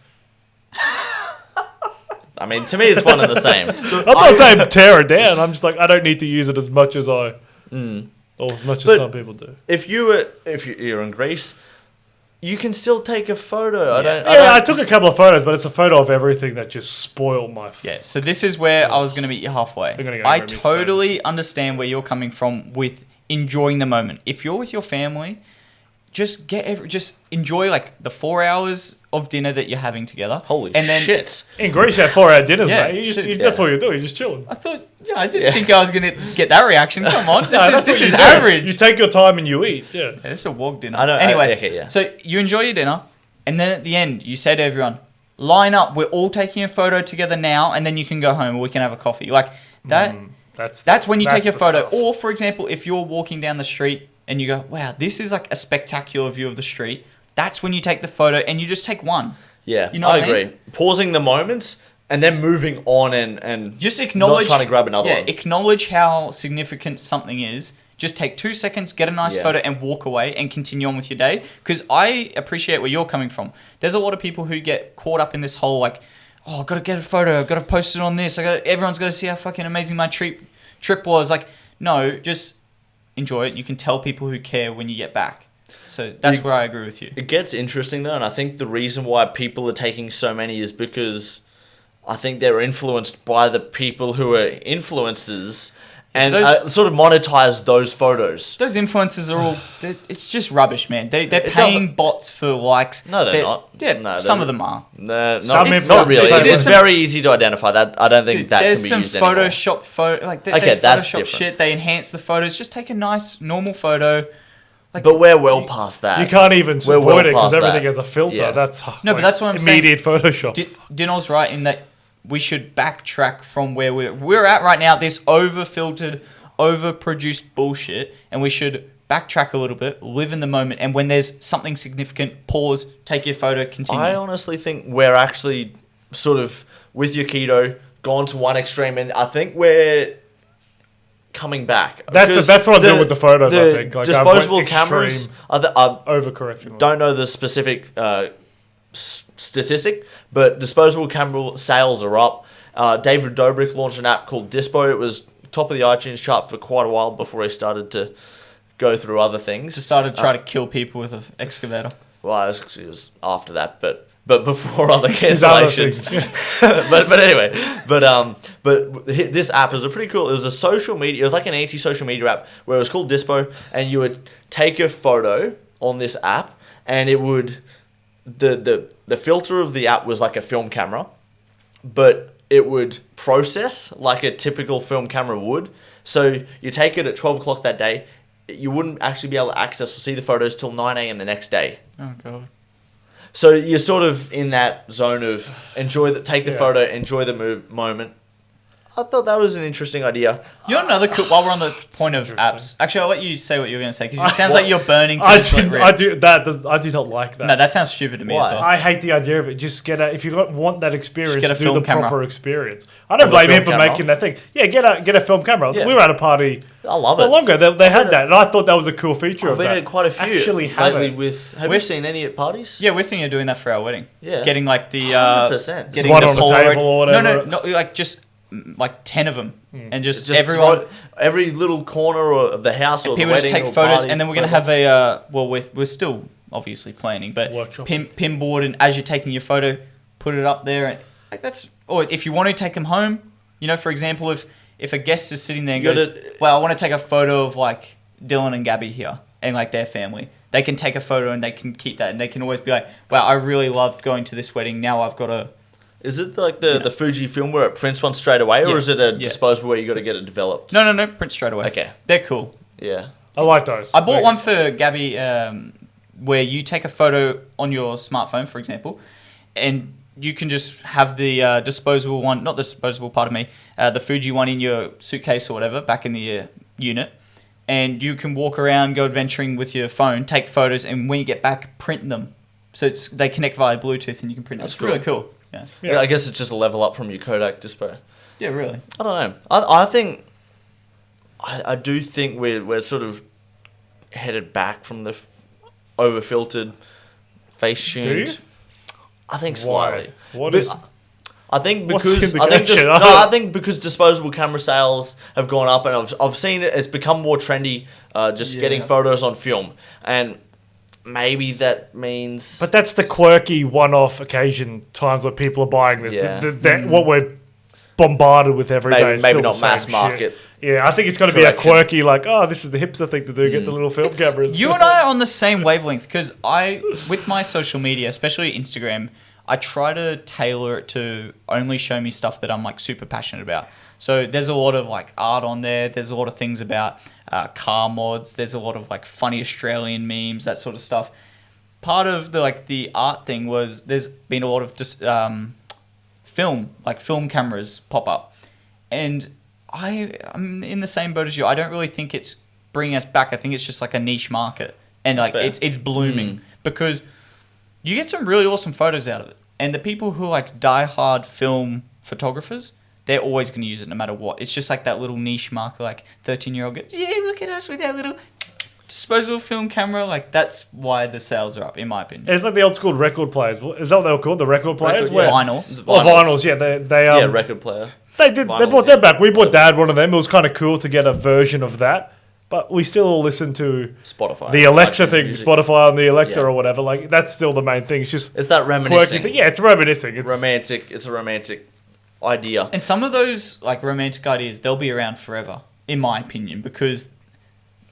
I mean, to me, it's one and the same. I'm not saying tear it down. I'm just like, I don't need to use it as much as or as much as some people do. If you're in Greece, you can still take a photo. I took a couple of photos, but it's a photo of everything that just spoiled my... Yeah, so this is where I was going to meet you halfway. I totally understand where you're coming from with enjoying the moment. If you're with your family, just enjoy like the 4 hours of dinner that you're having together. Holy shit. In Greece, you have 4-hour dinners, mate. That's all you do. You're just chilling. I didn't think I was going to get that reaction. Come on. This is average. You take your time and you eat. Yeah. This is a wog dinner. I know. Anyway, so you enjoy your dinner, and then at the end, you say to everyone, line up. We're all taking a photo together now, and then you can go home, or we can have a coffee. Like that. That's when you take your photo. Stuff. Or, for example, if you're walking down the street and you go, wow, this is like a spectacular view of the street. That's when you take the photo and you just take one. Yeah, You know I what I agree. mean? Pausing the moments and then moving on and Just acknowledge, not trying to grab another one. acknowledge how significant something is. Just take 2 seconds, get a nice Yeah. photo, and walk away and continue on with your day. Because I appreciate where you're coming from. There's a lot of people who get caught up in this whole like, oh, I've got to get a photo, I've got to post it on this. Everyone's got to see how fucking amazing my trip was. Like, no, just enjoy it. You can tell people who care when you get back. So that's where I agree with you. It gets interesting though, and I think the reason why people are taking so many is because I think they're influenced by the people who are influencers and sort of monetize those photos. Those influencers are all, it's just rubbish, man. They're paying bots for likes. No, they're not. Yeah, No, some of them are. No, Some not really. it It's is very easy to identify that. I don't think Dude, that can be there's some used anymore. Photoshop photo, like they Okay, that's Photoshop different. shit. They enhance the photos. Just take a nice normal photo. Like, But we're well past that. You can't even We're well avoid it because past that. everything has a filter. Yeah. That's No, but that's what I'm saying. immediate Photoshop. Dino's right in that we should backtrack from where we're at right now. This over-filtered, over-produced bullshit, and we should backtrack a little bit, live in the moment, and when there's something significant, pause, take your photo, continue. I honestly think we're actually sort of, with your keto, gone to one extreme, and I think we're coming back. That's what I'm doing with the photos, I think. Like, disposable I went cameras, extreme I overcorrection. don't know the specific statistic, but disposable camera sales are up. David Dobrik launched an app called Dispo. It was top of the iTunes chart for quite a while before he started to go through other things. Decided to try to kill people with an excavator. Well, it was after that, but before other There's other cancellations. things. but anyway, but this app is a pretty cool. It was a social media. It was like an anti-social media app where it was called Dispo, and you would take a photo on this app, and it would the filter of the app was like a film camera, but it would process like a typical film camera would. So you take it at 12 o'clock that day, you wouldn't actually be able to access or see the photos till 9 a.m. the next day. Oh, God. So you're sort of in that zone of take the Yeah. photo, enjoy the moment. I thought that was an interesting idea. You know another cool, while we're on the point of apps, actually I'll let you say what you're going to say, because it sounds What? like you're burning to I this lit rib. do I do not like that. No, that sounds stupid to me Why? as well. I hate the idea of it. Just if you want that experience, get a do film the camera. proper experience. I don't Or the blame him film for camera. making that thing. Yeah, get a film camera. Yeah. We were at a party I love not it. long ago. They had that, and I thought that was a cool feature I've of been that. at quite a few Actually have lately. it. Have you With- seen any at parties? Yeah, we're thinking of doing that for our wedding. Yeah. Getting like the 100%. getting One the on the Polaroid. table or whatever. No, not like just like 10 of them, and just Just everyone. every little corner of the house or the People wedding just take or photos, party, and then we're gonna have a well, we're still obviously planning, but Workshop. pin board, and as you're taking your photo, put it up there, and like that's. Or if you want to take them home, for example, if a guest is sitting there and You goes, gotta- well, I want to take a photo of like Dylan and Gabby here and like their family. They can take a photo and they can keep that, and they can always be like, wow, I really loved going to this wedding. Now I've got a. Is it like the Fuji film where it prints one straight away, or Yeah. is it a Yeah. disposable where you got to get it developed? No, print straight away. Okay. They're cool. Yeah. I like those. I bought one for Gabby where you take a photo on your smartphone, for example, and you can just have the disposable one, not the disposable, pardon me, the Fuji one in your suitcase or whatever, back in the unit, and you can walk around, go adventuring with your phone, take photos, and when you get back, print them. So they connect via Bluetooth, and you can print them. That's It's really cool. Yeah. Yeah, I guess it's just a level up from your Kodak Dispo. Yeah, really. I don't know. I think I do think we're sort of headed back from the over filtered, face Do tuned. you? I think Why? slightly. What But is? I think What's because the I think connection? I think because disposable camera sales have gone up, and I've seen it. It's become more trendy. Just getting Yeah. photos on film, and maybe that means. But that's the quirky one-off occasion times where people are buying this. Yeah. What we're bombarded with every day. Maybe is maybe still not the mass same market. shit. Yeah, I think it's got to be a Correction. quirky, like, oh, this is the hipster thing to do. Get the little film cameras. You and I are on the same wavelength, because with my social media, especially Instagram, I try to tailor it to only show me stuff that I'm like super passionate about. So there's a lot of like art on there. There's a lot of things about car mods. There's a lot of like funny Australian memes, that sort of stuff. Part of the art thing was there's been a lot of just film cameras pop up, and I'm in the same boat as you. I don't really think it's bringing us back. I think it's just like a niche market, and like it's blooming because you get some really awesome photos out of it. And the people who are like die-hard film photographers, they're always going to use it no matter what. It's just like that little niche market, like 13-year-old goes, yeah, look at us with our little disposable film camera. Like, that's why the sales are up, in my opinion. It's like the old school record players. Is that what they were called? The record players? Vinyls. Vinyls, yeah. They record player. They did. They brought them back. We bought Dad one of them. It was kind of cool to get a version of that. But we still all listen to Spotify. The Alexa thing, music. Spotify on the Alexa or whatever. Like, that's still the main thing. It's just... It's that reminiscing. Yeah, it's reminiscing. It's romantic. It's a romantic idea. And some of those, like, romantic ideas, they'll be around forever, in my opinion, because...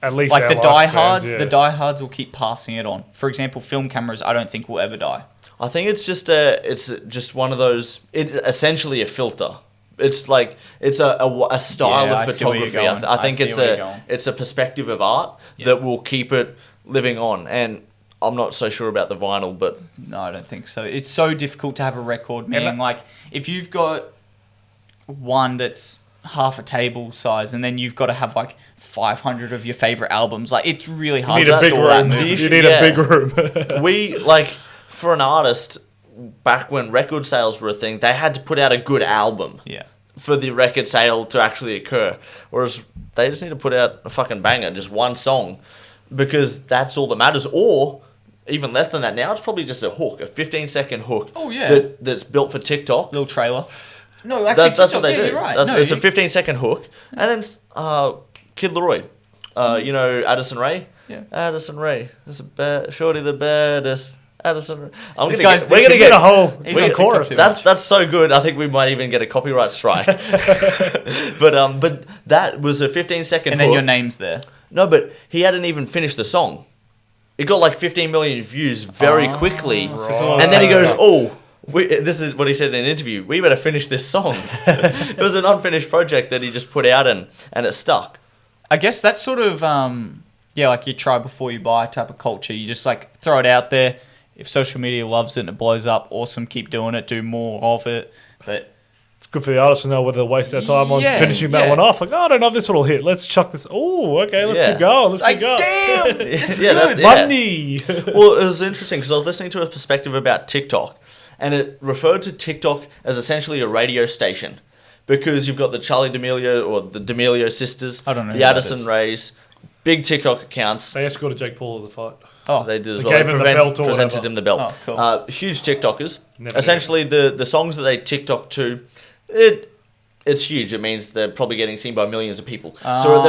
At least like the diehards will keep passing it on. For example, film cameras, I don't think will ever die. I think it's just one of those. It's essentially a filter. It's like it's a style of photography. I think it's a perspective of art that will keep it living on. And I'm not so sure about the vinyl, but no, I don't think so. It's so difficult to have a record, man. Like if you've got one that's half a table size, and then you've got to have like 500 of your favorite albums. Like it's really hard to store that movie. You need a big room. We like for an artist back when record sales were a thing, they had to put out a good album. Yeah. For the record sale to actually occur, whereas they just need to put out a fucking banger, just one song, because that's all that matters. Or even less than that. Now it's probably just a hook, a 15-second hook. Oh yeah. That's built for TikTok. Little trailer. No, actually, that's what they do. You're right. It's a 15-second hook, and then Kid Leroy, you know Addison Rae. Yeah. Addison Rae is shorty the baddest. Addison. We're gonna get a whole chorus. That's so good. I think we might even get a copyright strike. but that was a 15-second. And then your name's there. No, but he hadn't even finished the song. It got like 15 million views very quickly, and then he goes, "Oh, this is what he said in an interview. We better finish this song." It was an unfinished project that he just put out, and it stuck. I guess that's sort of like you try before you buy type of culture. You just like throw it out there. If social media loves it and it blows up, awesome, keep doing it, do more of it. But it's good for the artists to know whether to waste their time on finishing that one off. Like, I don't know if this one will hit. Let's chuck this. Oh, okay, let's keep going. Let's keep going. Damn, this is good. Money. Well, it was interesting because I was listening to a perspective about TikTok, and it referred to TikTok as essentially a radio station because you've got the Charli D'Amelio or the D'Amelio sisters, I don't know the Addison Raes, big TikTok accounts. They escorted Jake Paul to the fight. Oh, they did as well. Gave him the belt or presented him the belt. Oh, cool. Huge TikTokers. Essentially, the songs that they TikTok to, it's huge. It means they're probably getting seen by millions of people. So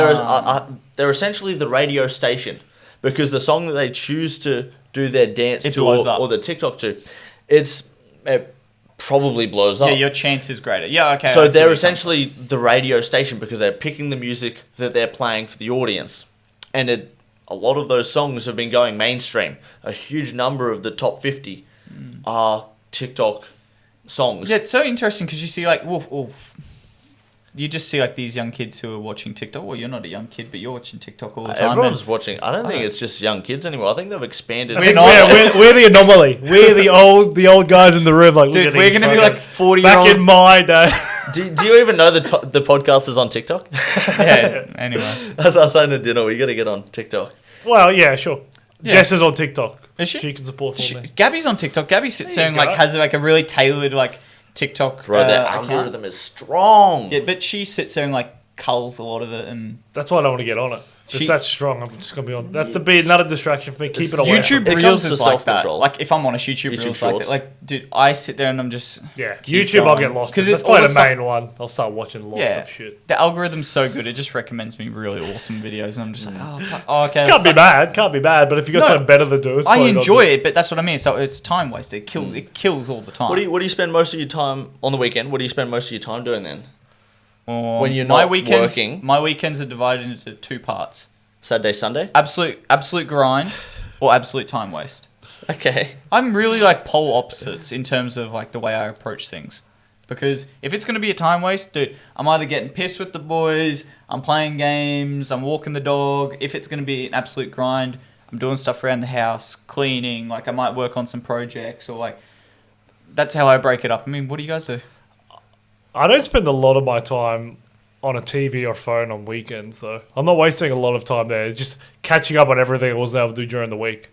they're essentially the radio station because the song that they choose to do their dance to or the TikTok to, it probably blows up. Yeah, your chance is greater. Yeah, okay. So they're essentially the radio station because they're picking the music that they're playing for the audience, and a lot of those songs have been going mainstream. A huge number of the top 50 are TikTok songs. Yeah, it's so interesting because you see like, you just see like these young kids who are watching TikTok. Well, you're not a young kid, but you're watching TikTok all the time. Everyone's watching. I don't think it's just young kids anymore. I think they've expanded. We're the anomaly. We're the old guys in the room. Like, dude, we're gonna be like 40 back in my day. Do you even know the podcast is on TikTok? Yeah. Anyway, as I was saying at dinner, we got to get on TikTok. Well, yeah, sure. Yeah. Jess is on TikTok. Is she? She can support for me. Gabby's on TikTok. Gabby sits there and like has like a really tailored like TikTok. Bro, their algorithm is strong. Yeah, but she sits there and like culls a lot of it, and that's why I don't want to get on it. It's that strong. I'm just gonna be on. That's to be another distraction for me. Keep it away. YouTube Reels is like that. Like if I'm on a YouTube Reels like that, like dude, I sit there and I'm just YouTube. I'll get lost because it's probably the main one. I'll start watching lots of shit. The algorithm's so good; it just recommends me really awesome videos, and I'm just like, oh okay. Can't be bad. But if you got something better to do, I enjoy it. But that's what I mean. So it's a time waste. It kills all the time. What do you spend most of your time on the weekend? What do you spend most of your time doing then? When you're not working, my weekends are divided into two parts. Saturday, Sunday? Absolute grind or absolute time waste. Okay. I'm really like polar opposites in terms of like the way I approach things. Because if it's going to be a time waste, dude, I'm either getting pissed with the boys, I'm playing games, I'm walking the dog. If it's going to be an absolute grind, I'm doing stuff around the house, cleaning, like I might work on some projects or like that's how I break it up. I mean, what do you guys do? I don't spend a lot of my time on a TV or phone on weekends, though. I'm not wasting a lot of time there. It's just catching up on everything I wasn't able to do during the week.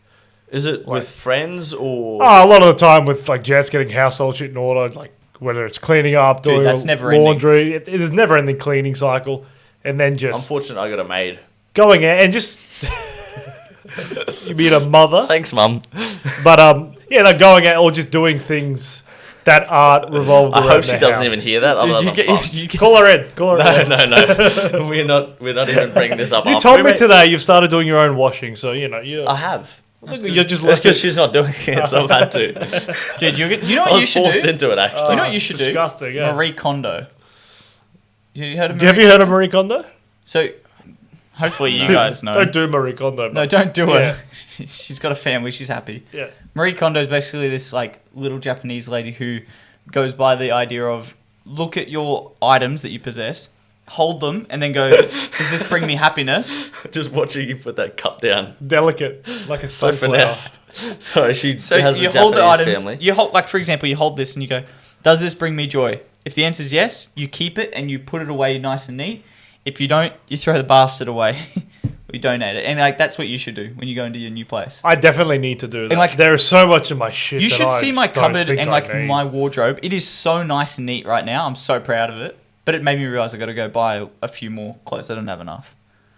Is it with friends or? Oh, a lot of the time with like Jess getting household shit in order, like whether it's cleaning up, doing that's never laundry. It is never ending cleaning cycle, and then just Unfortunately, I got a maid. going out and just you mean a mother, Thanks, Mum. but yeah, they're going out or just doing things that aren't revolved around I hope she the doesn't house. even hear that. Otherwise, I'm fucked. Call her in. Call her in. No. We're not even bringing this up. You after. told me today you've started doing your own washing, so you know you. I have. You're just That's because she's not doing it, so I've had to. Dude, you know I what you was should forced do? into it, actually. You know what you should disgusting, do? yeah. Marie Kondo. You heard of Have Marie? you heard of Marie Kondo? So, hopefully you guys know. Don't do Marie Kondo. No, don't do Yeah. it. She's got a family. She's happy. Yeah. Marie Kondo is basically this like little Japanese lady who goes by the idea of look at your items that you possess, hold them, and then go, does this bring me happiness? Just watching you put that cup down. Delicate, like a So sunflower. finessed. So she So has you a hold the Japanese items. family. You hold, like for example, you hold this and you go, does this bring me joy? If the answer is yes, you keep it and you put it away nice and neat. If you don't, you throw the bastard away. Or you donate it. And like that's what you should do when you go into your new place. I definitely need to do that. And, like, there is so much of my shit. You that should I see my just don't cupboard think and I like need. my wardrobe. It is so nice and neat right now. I'm so proud of it. But it made me realize I got to go buy a few more clothes. I don't have enough.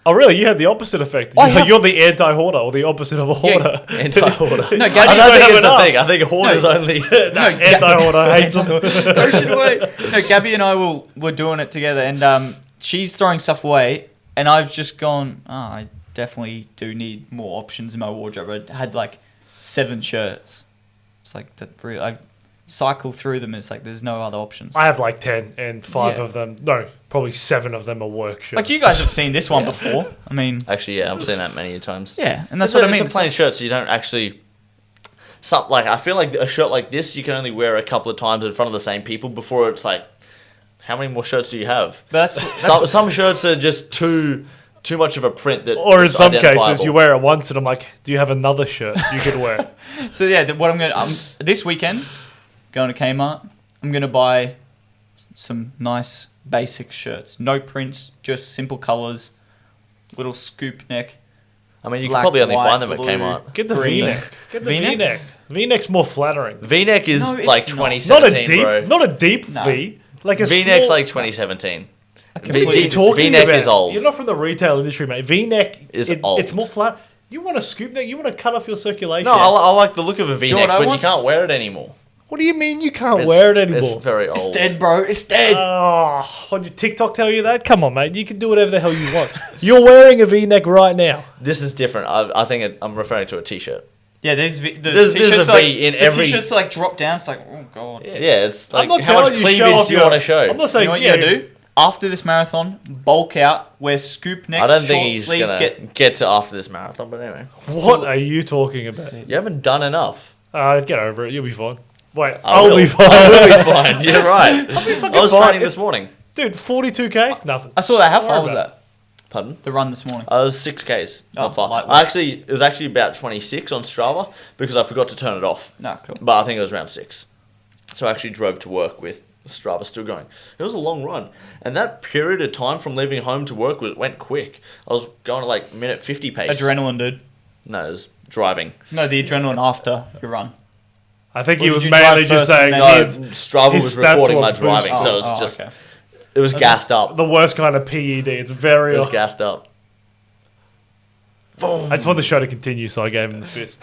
Oh, really? You had the opposite effect. I have- You're the anti-hoarder or the opposite of a hoarder. Anti-hoarder. No, I Gabby, don't think have it's the enough. thing. I think hoarders only. Anti-hoarder hates them. Throw shit away. No, Gabby and I were doing it together, and she's throwing stuff away, and I've just gone, I definitely do need more options in my wardrobe. I had like 7 shirts. It's like I cycle through them. It's like there's no other options. I have like 10 and 5 Yeah. of them. No, probably 7 of them are work shirts. Like you guys have seen this one before. I mean, Actually, yeah, I've seen that many times. yeah, and that's It's what I mean. It's a plain shirt, so you don't actually. I feel like a shirt like this you can only wear a couple of times in front of the same people before it's like, how many more shirts do you have? But Some shirts are just too much of a print that. Or in it's some cases, identifiable. you wear it once and I'm like, do you have another shirt you could wear? So yeah, what I'm going to this weekend, going to Kmart. I'm going to buy some nice basic shirts, no prints, just simple colors, little scoop neck. I mean, you can black, probably only white, find them at blue. Kmart. Get the Green. V-neck. Get the V-neck? V-neck. V-neck's more flattering. V-neck is No, it's like not. Not a 2017, deep, bro. not a deep No. V. Like a V-neck's small, like 2017. I can V- What are you believe talking V-neck about? is old. You're not from the retail industry, mate. V-neck Is old. It's more flat. You want a scoop neck? You want to cut off your circulation? No, I like the look of a V-neck, know what I but you want? can't wear it anymore. What do you mean you can't wear it anymore? It's very old. It's dead, bro. It's dead. Oh, what did TikTok tell you that? Come on, mate. You can do whatever the hell you want. You're wearing a V-neck right now. This is different. I think I'm referring to a T-shirt. Yeah, there's There's t-shirts a like, V in the every- t-shirts like drop down. It's like, oh god. Yeah, it's like I'm not how much telling you show cleavage off do you your- want to show? I'm not You saying know what yeah. you gotta do? After this marathon, bulk out, wear scoop necks, I don't short think he's sleeves, gonna get to after this marathon, but anyway, What are you talking about? you haven't done enough. Get over it. You'll be fine. Wait, I I'll will. be fine. I will be fine. You're right. I'll be fucking I was fine. training this It's- morning. Dude, 42k? Nothing. I saw that. How Don't far worry was about that? Pardon? The run this morning. It was 6Ks. Oh, Not far. lightweight. It was actually about 26 on Strava because I forgot to turn it off. Nah, cool. But I think it was around 6. So I actually drove to work with Strava still going. It was a long run. And that period of time from leaving home to work went quick. I was going to like minute 50 pace. Adrenaline, dude. No, it was driving. No, the adrenaline after your run. I think Or he did was you mainly drive just first and saying then- No, his- Strava his was stats recording were my driving. boosted. So it was just, okay. it was gassed up. the worst kind of PED. It's very. It was gassed up. Boom. I just want the show to continue, so I gave him the fist.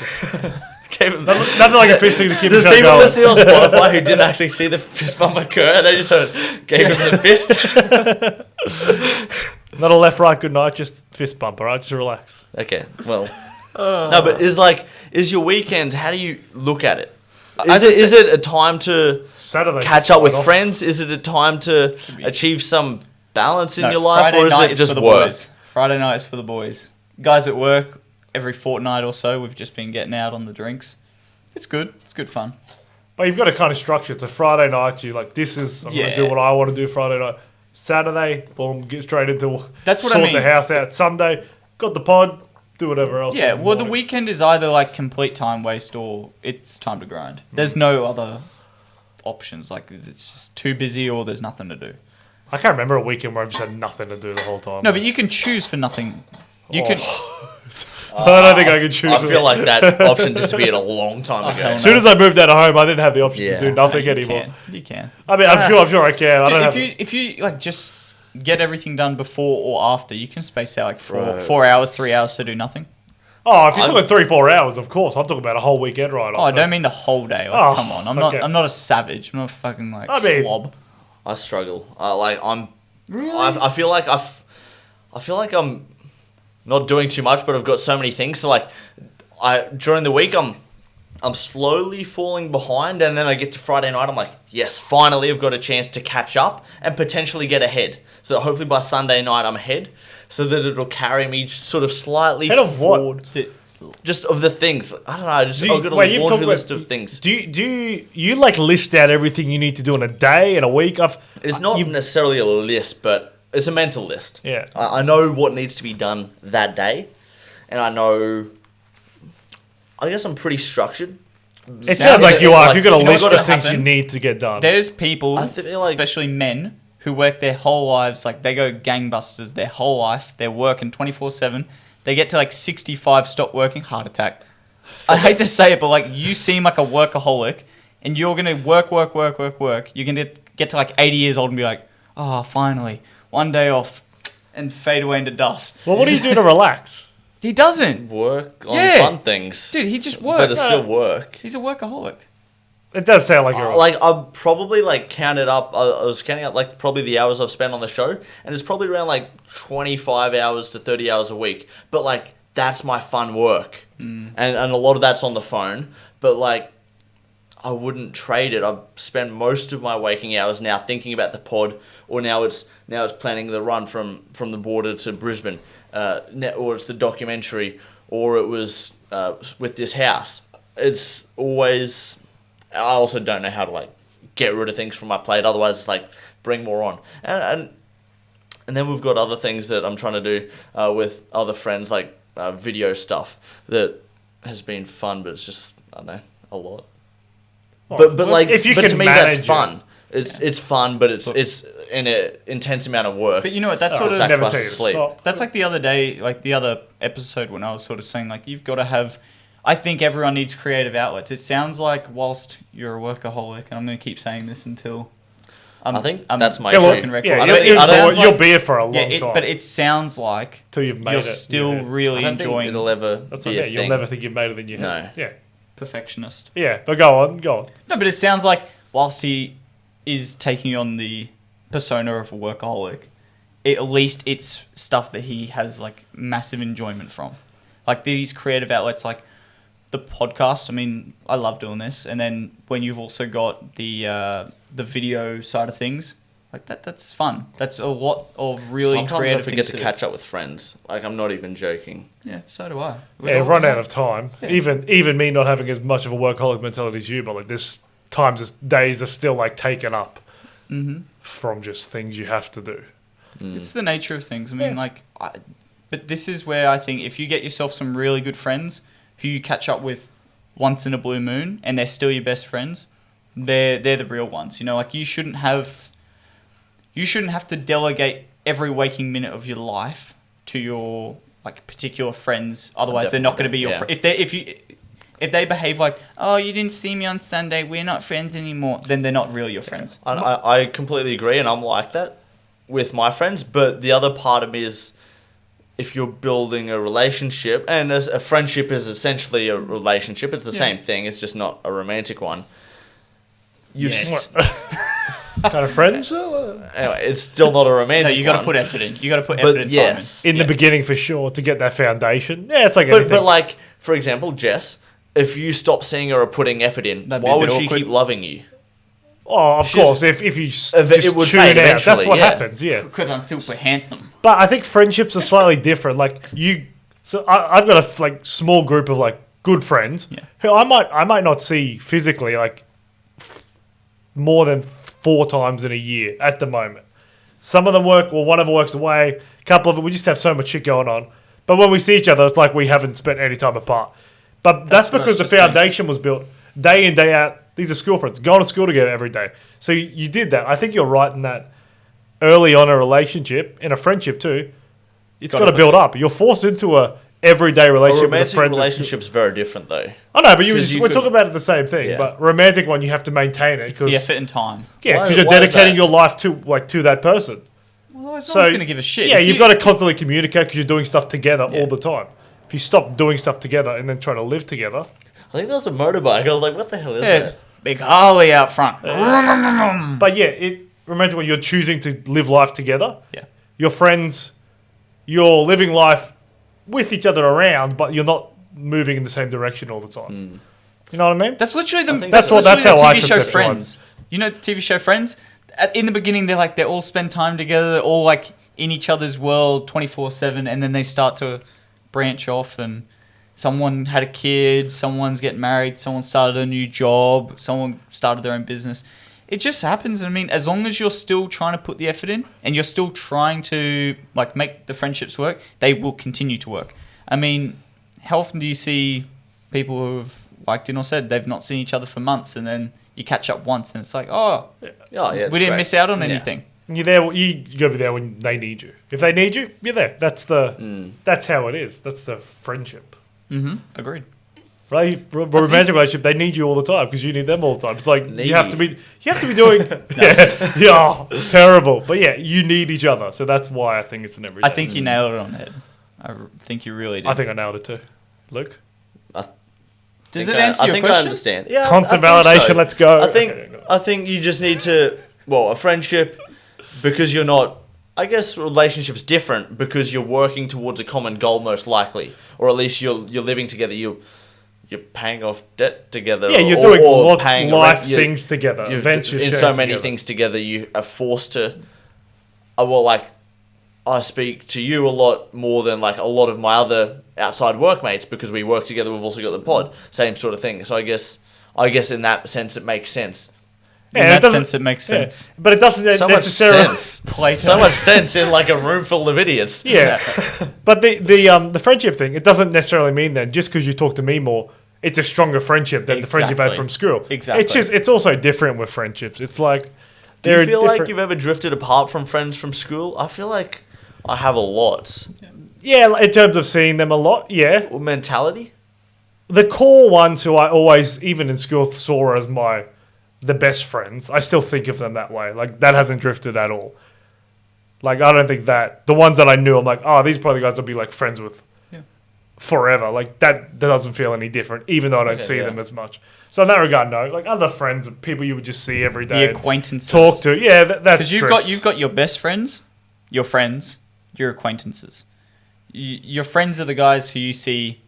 Gave him Nothing like a fisting to keep There's the show people going. listening on Spotify who didn't actually see the fist bump occur. They just heard, gave him the fist. Not a left, right, good night, just fist bump, alright? Just relax. Okay, well. No, but is your weekend, how do you look at it? As Is I it a time to Saturday. catch up with off. friends? Is it a time to achieve some balance in No, your life? Friday Or is night it is just for the work? boys. Friday night is for the boys. Guys at work, every fortnight or so, we've just been getting out on the drinks. It's good. It's good fun. But you've got to kind of structure it. So Friday night, you like, this is, I'm going Yeah. to do what I want to do Friday night. Saturday, boom, get straight into That's what I sort mean. the house out. Sunday, got the pod, do whatever else. Yeah, in the well, the morning. weekend is either like complete time waste or it's time to grind. There's no other options. Like, it's just too busy or there's nothing to do. I can't remember a weekend where I've just had nothing to do the whole time. No, but you can choose for nothing. You can. I don't think I can choose. I feel like that option disappeared a long time ago. hell As soon as I moved out of home, I didn't have the option to do nothing You anymore. You can. I mean, I'm sure I can. I don't Dude, have. if you like just get everything done before or after, you can space out like Bro. 4 hours, 3 hours to do nothing. Oh, if you're talking 3-4 hours, of course. I'm talking about a whole weekend ride. Oh, I don't mean the whole day. Like, Oh, come on, okay. I'm not a savage. I'm not a fucking like I mean- slob. I struggle. I'm. Really? I feel like I'm not doing too much, but I've got so many things. So like, during the week I'm slowly falling behind, and then I get to Friday night. I'm like, yes, finally I've got a chance to catch up and potentially get ahead. So that hopefully by Sunday night I'm ahead, so that it'll carry me sort of slightly Ahead of what? forward. Dude, Just of the things. I don't know. Just Do you- I've got a wait, you've laundry talked list about- of things. Do you like list out everything you need to do in a day, in a week? It's not necessarily a list, but it's a mental list. Yeah. I know what needs to be done that day, and I know. I guess I'm pretty structured. It sounds like you are. If you've got a you know list what's of things gonna you happen? need to get done. there's people, I feel like- especially men, who work their whole lives. Like they go gangbusters their whole life. They're working 24/7. They get to like 65, stop working, heart attack. I hate to say it, but like you seem like a workaholic, and you're gonna work. You're gonna get to like 80 years old and be like, oh, finally, one day off, and fade away into dust. Well, what do you do to relax? He doesn't, Work on Yeah. fun things. dude. He just But works. it's still work. He's a workaholic. It does sound like you're Like I've probably like counted up. I was counting up like probably the hours I've spent on the show, and it's probably around like 25 hours to 30 hours a week. But like that's my fun work, and a lot of that's on the phone. But like I wouldn't trade it. I've spent most of my waking hours now thinking about the pod, or now it's planning the run from the border to Brisbane, or it's the documentary, or it was with this house. It's always. I also don't know how to like get rid of things from my plate. Otherwise, it's like bring more on, and then we've got other things that I'm trying to do with other friends, like video stuff that has been fun, but it's just I don't know a lot. But well, like if you but can to me that's manage fun. It's fun, but it's in an intense amount of work. But you know what? That's Oh, sort of sacrifice never tell you to sleep. stop. That's like the other day, like the other episode when I was sort of saying like you've got to have. I think everyone needs creative outlets. It sounds like whilst you're a workaholic, and I'm going to keep saying this until. I think I'm that's my Yeah, well, issue. record. yeah, I don't think- I don't- you'll be it for a long Yeah, time. but it sounds like till you've made you're it. still yeah. really I don't think enjoying it'll ever That's be okay. a You'll thing. never think you've made it in your No. head. Yeah. perfectionist. Yeah, but go on. No, but it sounds like whilst he is taking on the persona of a workaholic, at least it's stuff that he has like massive enjoyment from. Like these creative outlets, like the podcast. I mean, I love doing this. And then when you've also got the video side of things, like that's fun. That's a lot of really Sometimes creative I forget things to do. catch up with friends. Like I'm not even joking. Yeah, so do I. Yeah, run out of time. Yeah. Even me not having as much of a workaholic mentality as you, but like this days are still like taken up from just things you have to do. It's the nature of things. I mean, Yeah. but this is where I think if you get yourself some really good friends who you catch up with once in a blue moon and they're still your best friends, they're the real ones. You know, like you shouldn't have to delegate every waking minute of your life to your like particular friends. Otherwise, they're not going to be your Yeah. if they behave like, oh, you didn't see me on Sunday, we're not friends anymore, then they're not really your friends. I completely agree, and I'm like that with my friends. But the other part of me is, if you're building a relationship, and a friendship is essentially a relationship, it's the same thing. It's just not a romantic one. Yes. Kind of friends? Anyway, it's still not a No, romantic. you got to one. put effort in. You got to put effort But and yes, time In the beginning, for sure, to get that foundation. Yeah, it's like but anything. like for example, Jess, if you stop seeing her or putting effort in, That'd be why a would bit she awkward. keep loving you? Oh, of She's- course. If you just it would tune fade out, that's eventually, what yeah. happens. Yeah. in. Because I'm super handsome. But I think friendships are slightly different. Like so I've got a like small group of like good friends Yeah. who I might not see physically like more than 4 times in a year at the moment. Some of them work, well, one of them works away. A couple of them, we just have so much shit going on. But when we see each other, it's like we haven't spent any time apart. But that's what I because the was just saying. foundation was built day in, day out. These are school friends, going to school together every day. So you did that. I think you're right in that. early on a relationship, in a friendship too, it's got to build up. You're forced into a everyday A relationship with a romantic friend. relationship's very different, though. I know, but we're talking about the same thing. Yeah. But romantic one, you have to maintain it. It's the effort and time. Yeah, Why- because you're why is dedicating that? your life to that person. Well, no one's going to give a shit. Yeah, If you've got to constantly communicate because you're doing stuff together all the time. If you stop doing stuff together and then try to live together, I think that was a motorbike. I was like, what the hell is that? Big Harley out front. but yeah, romantic when you're choosing to live life together. Yeah. Your friends, you're living life with each other around, but you're not moving in the same direction all the time. You know what I mean? That's literally the that's how I TV show conceptualize Friends. You know, TV show Friends. In the beginning, they all spend time together. They're all like in each other's world 24/7, and then they start to branch off. And someone had a kid, someone's getting married, someone started a new job, someone started their own business. It just happens. I mean, as long as you're still trying to put the effort in and you're still trying to like make the friendships work, they will continue to work. I mean, how often do you see people who have, like Dino said, they've not seen each other for months, and then you catch up once and it's like, Oh, yeah, we didn't miss out on anything. And you're there. You got to be there when they need you. If they need you, you're there. That's how it is. That's the friendship. Agreed. Right, romantic relationship. They need you all the time because you need them all the time. It's like you have to be doing. Terrible. But yeah, you need each other. So that's why I think it's an everyday. I think you nailed it on the head. I think you really did. I think I nailed it too, Luke. Does it answer your I think question? I understand. Yeah, Constant I think validation. so. Let's go. I think you just need to. Well, a friendship, because you're not. I guess relationships different because you're working towards a common goal, most likely, or at least you're living together. You're paying off debt together. Yeah, you're doing life things together. Adventures in so many things together. You are forced to. I speak to you a lot more than like a lot of my other outside workmates because we work together. We've also got the pod, same sort of thing. So I guess in that sense it makes sense. In that sense, it makes sense. But it doesn't So necessarily. much sense. So much sense in like a room full of idiots. Yeah, but the friendship thing, it doesn't necessarily mean that just because you talk to me more, it's a stronger friendship than the friendship you had from school. Exactly. It's also different with friendships. It's like, do you feel like you've ever drifted apart from friends from school? I feel like I have a lot. Yeah, in terms of seeing them a lot, yeah. Or mentality? The core ones who I always, even in school, saw as the best friends, I still think of them that way. Like, that hasn't drifted at all. Like, I don't think that... The ones that I knew, I'm like, these are probably the guys I'll be, like, friends with forever. Like, that doesn't feel any different, even though I don't see them as much. So in that regard, no. Like, other friends, people you would just see every day. The acquaintances. Talk to. Yeah, that's because you've got your best friends, your friends, your acquaintances. Your friends are the guys who you see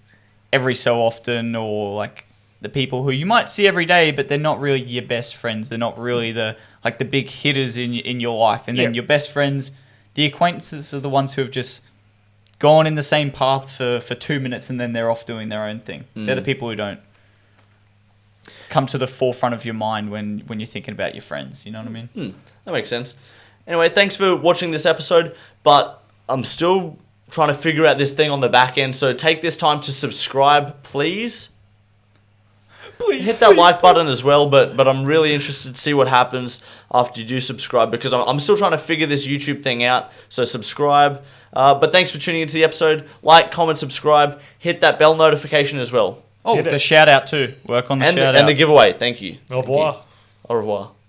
every so often, or like the people who you might see every day, but they're not really your best friends. They're not really the big hitters in your life. And then your best friends, the acquaintances, are the ones who have just gone in the same path for 2 minutes and then they're off doing their own thing. They're the people who don't come to the forefront of your mind when you're thinking about your friends. You know what I mean? That makes sense. Anyway, thanks for watching this episode, but I'm still trying to figure out this thing on the back end, so take this time to subscribe, please. Hit that like button as well, but I'm really interested to see what happens after you do subscribe, because I'm still trying to figure this YouTube thing out, so subscribe. But thanks for tuning into the episode. Like, comment, subscribe, hit that bell notification as well. Oh, the shout out too. Work on the shout out. And the giveaway. Thank you. Au revoir. Au revoir.